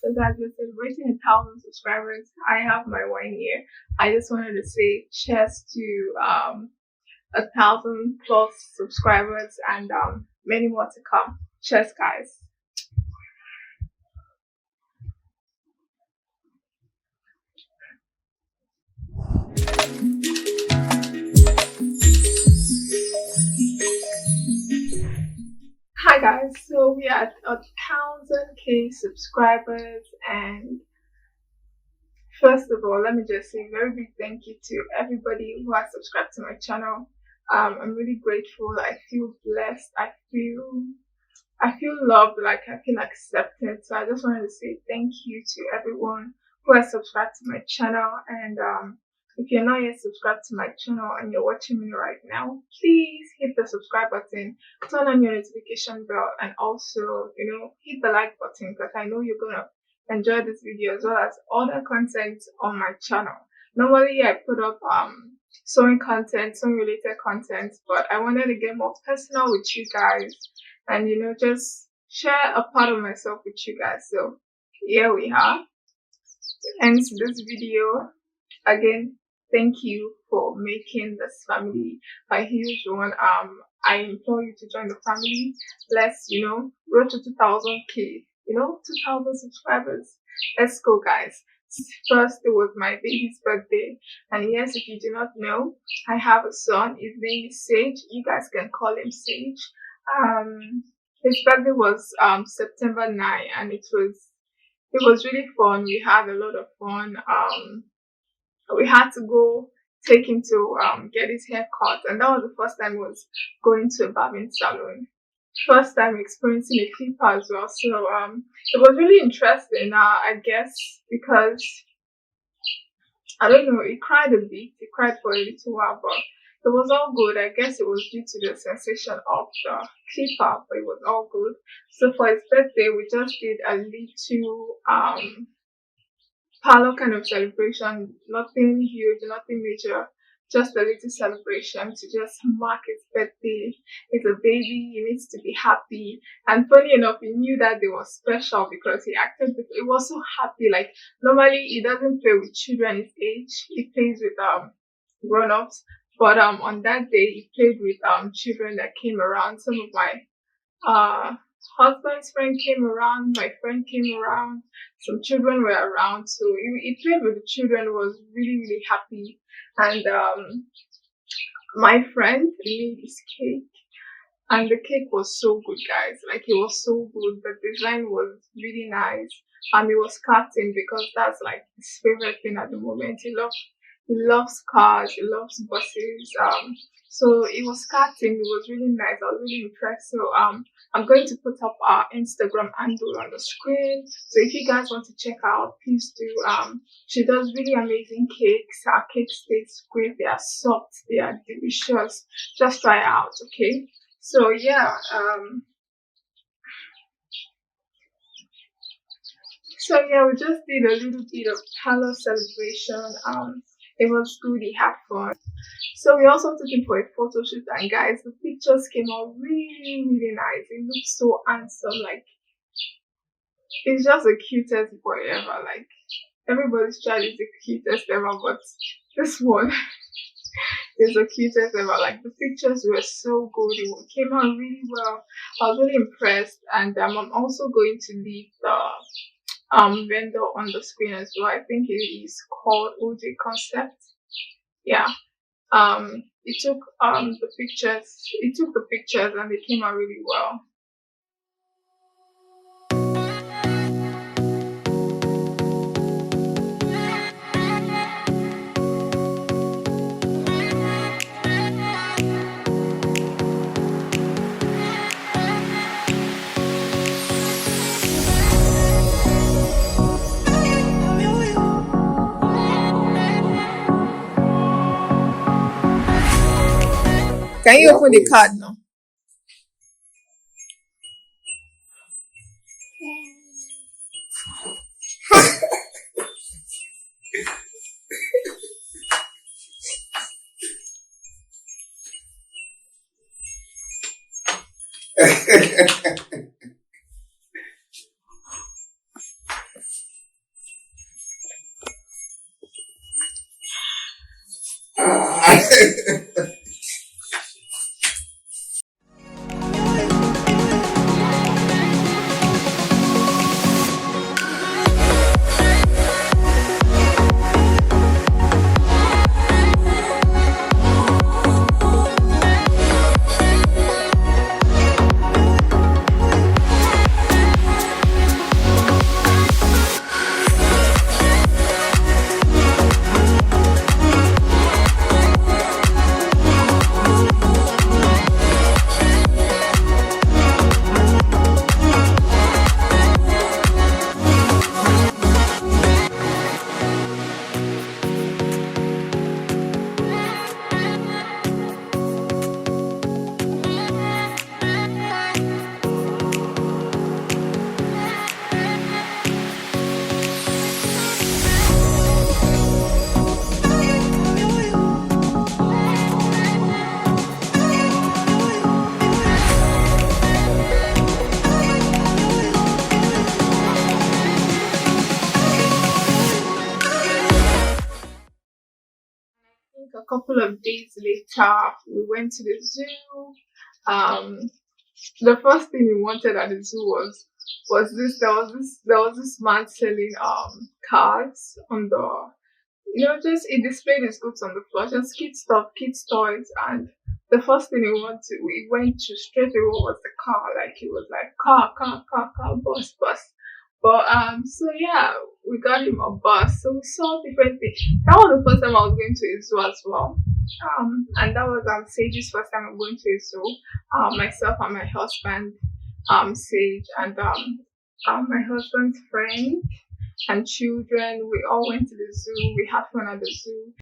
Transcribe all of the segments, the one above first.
So guys, we're celebrating 1,000 subscribers. I have my 1 year. I just wanted to say cheers to 1,000+ subscribers and many more to come. Cheers, guys. Hi guys, so we are at 1,000K subscribers, and first of all, let me just say a very big thank you to everybody who has subscribed to my channel. I'm really grateful. I feel blessed. I feel loved, like I feel accepted. So I just wanted to say thank you to everyone who has subscribed to my channel. And if you're not yet subscribed to my channel and you're watching me right now, please hit the subscribe button, turn on your notification bell, and also, hit the like button, because I know you're gonna enjoy this video as well as other content on my channel. Normally I put up sewing content, sewing related content, but I wanted to get more personal with you guys and just share a part of myself with you guys. So here we are. And this video, again, thank you for making this family a huge one. I implore you to join the family. Let's road to 2,000K, 2,000 subscribers. Let's go, guys. First, it was my baby's birthday, and yes, if you do not know, I have a son. His name is Sage. You guys can call him Sage. His birthday was September 9, and it was really fun. We had a lot of fun. We had to go take him to get his hair cut, and that was the first time I was going to a barbing salon. First time experiencing a clipper as well. So it was really interesting, I guess, because I don't know, he cried a bit. He cried for a little while, but it was all good. I guess it was due to the sensation of the clipper, but it was all good. So for his birthday, we just did a little parlor kind of celebration. Nothing huge, nothing major. Just a little celebration to just mark his birthday. He's a baby, he needs to be happy. And funny enough, he knew that day was special because he acted, he was so happy. Like, normally he doesn't play with children his age, he plays with grown-ups. But on that day he played with children that came around. Some of my husband's friend came around, my friend came around, some children were around. So he played with the children, was really, really happy. And my friend made his cake, and the cake was so good, guys. Like, it was so good. The design was really nice. It was cutting, because that's like his favorite thing at the moment. He loves cars, he loves buses. So it was cutting. It was really nice. I was really impressed. So I'm going to put up our Instagram handle on the screen. So if you guys want to check out, please do. She does really amazing cakes. Her cakes taste great. They are soft. They are delicious. Just try it out, okay? So yeah. We just did a little bit of parlor celebration. It was good. He had fun. So we also took him for a photo shoot, and guys, the pictures came out really, really nice. He looked so handsome. Like, he's just the cutest boy ever. Like, everybody's child is the cutest ever, but this one is the cutest ever. Like, the pictures were so good. It came out really well. I was really impressed, and I'm also going to leave the vendor on the screen as well. I think it is called OJ Concept. Yeah. It took the pictures and they came out really well. Can you open the card now? think a couple of days later, we went to the zoo. Um, the first thing we wanted at the zoo was this. There was this man selling cars on the, just he displayed his goods on the floor, just kid stuff, kids toys, and the first thing we went to straight away was the car. Like he was like car, bus, bus. But so yeah, we got him a bus. So we saw different things. That was the first time I was going to a zoo as well. And that was Sage's first time I'm going to a zoo. Myself and my husband, Sage, and my husband's friend and children. We all went to the zoo. We had fun at the zoo.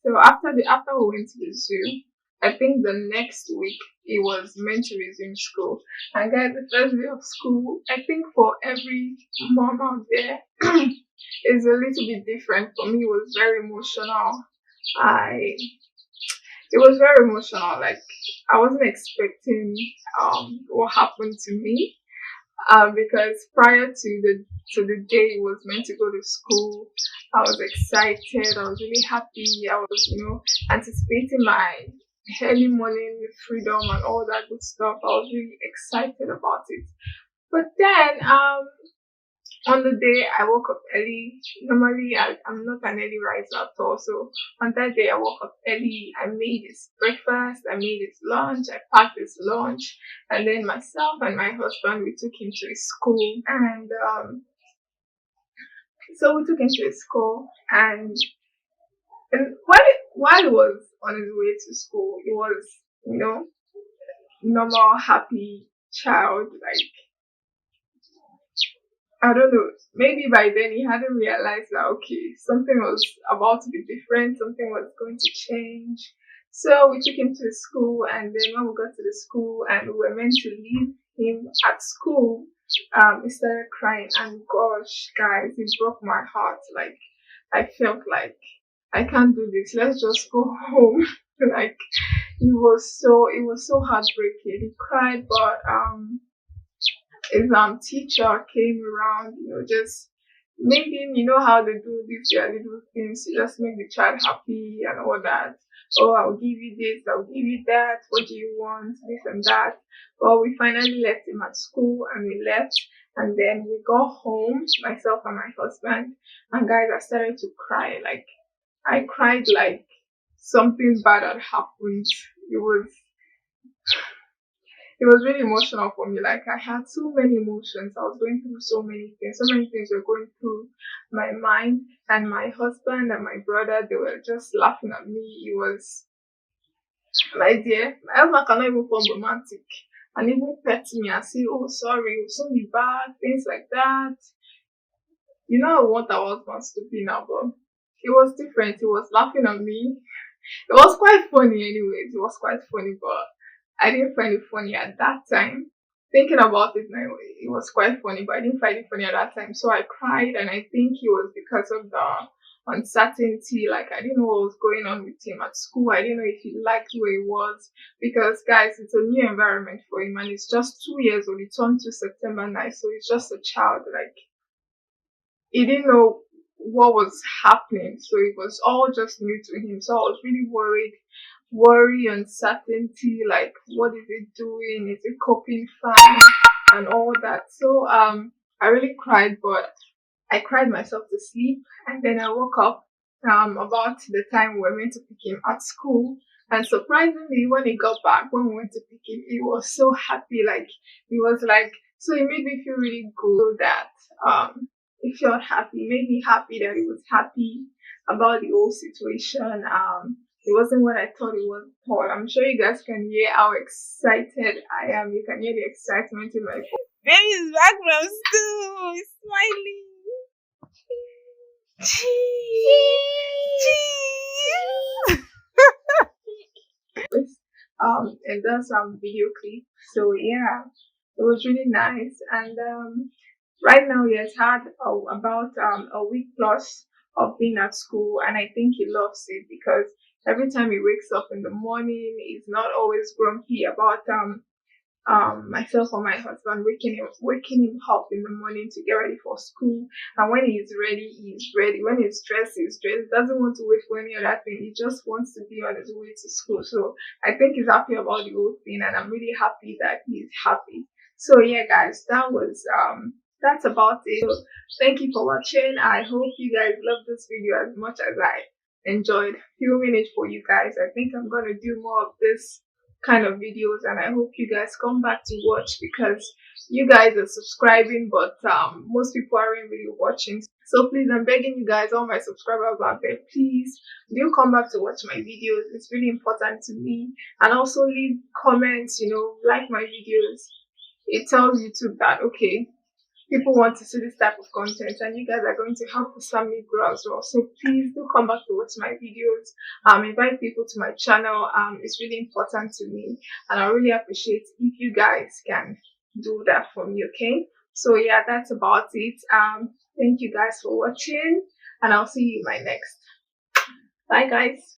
So after we went to the zoo, I think the next week it was meant to resume school. And guys, the first day of school, I think for every mom out there, is a little bit different. For me, it was very emotional. I It was very emotional. Like I wasn't expecting what happened to me. Because prior to the day it was meant to go to school, I was excited. I was really happy. I was, anticipating my early morning freedom and all that good stuff. I was really excited about it. But then, on the day I woke up early. Normally, I'm not an early riser at all. So on that day, I woke up early. I made his breakfast. I made his lunch. I packed his lunch, and then myself and my husband we took him to his school. And so we took him to his school, and while he was on his way to school, he was, normal, happy child. Like I don't know. Maybe by then he hadn't realized that okay, something was about to be different, something was going to change. So we took him to the school, and then when we got to the school and we were meant to leave him at school, he started crying, and gosh, guys, it broke my heart. Like I felt like I can't do this. Let's just go home. Like it was so heartbreaking. He cried, but his teacher came around, just made him, how they do these their little things to just make the child happy and all that. Oh, I'll give you this, I'll give you that, what do you want, this and that. Well, we finally left him at school and we left, and then we got home, myself and my husband, and guys, I started to cry. Like I cried like something bad had happened. It was it was really emotional for me. Like I had so many emotions. I was going through so many things. So many things were going through my mind. And my husband and my brother, they were just laughing at me. It was, my dear, my husband cannot even form romantic. And even pet me and say, oh, sorry, it will soon be back, things like that. You know, I want our husbands to be now, but it was different. He was laughing at me. It was quite funny, anyways. It was quite funny, but I didn't find it funny at that time. Thinking about it now, it was quite funny, but I didn't find it funny at that time. So I cried, and I think it was because of the uncertainty. Like I didn't know what was going on with him at school. I didn't know if he liked where he was, because guys, it's a new environment for him, and it's just 2 years old. He turned to September 9th, so he's just a child. Like he didn't know what was happening, so it was all just new to him. So I was really worry, uncertainty, like what is it doing, is it coping fine and all that. So I really cried, but I cried myself to sleep, and then I woke up about the time we were meant to pick him at school. And surprisingly, when he got back, when we went to pick him, he was so happy. Like he was like, so it made me feel really good that he felt happy. It made me happy that he was happy about the whole situation. It wasn't what I thought it was at all. I'm sure you guys can hear how excited I am. You can hear the excitement in my voice. Baby's back from school. He's smiling. Cheese. And done some video clip. So yeah, it was really nice. And right now he has had about a week plus of being at school, and I think he loves it because every time he wakes up in the morning, he's not always grumpy about myself or my husband waking him up in the morning to get ready for school. And when he's ready, he's ready. When he's dressed, he's dressed. He doesn't want to wait for any other thing. He just wants to be on his way to school. So I think he's happy about the whole thing, and I'm really happy that he's happy. So yeah, guys, that's about it. So thank you for watching. I hope you guys love this video as much as I enjoyed filming it for you guys. I think I'm gonna do more of this kind of videos, and I hope you guys come back to watch, because you guys are subscribing, but most people aren't really watching. So please, I'm begging you guys, all my subscribers out there, please do come back to watch my videos. It's really important to me. And also leave comments, like my videos. It tells YouTube that okay, people want to see this type of content, and you guys are going to help this family grow as well. So please do come back to watch my videos. Invite people to my channel. It's really important to me, and I really appreciate if you guys can do that for me. Okay. So yeah, that's about it. Thank you guys for watching, and I'll see you in my next. Bye guys.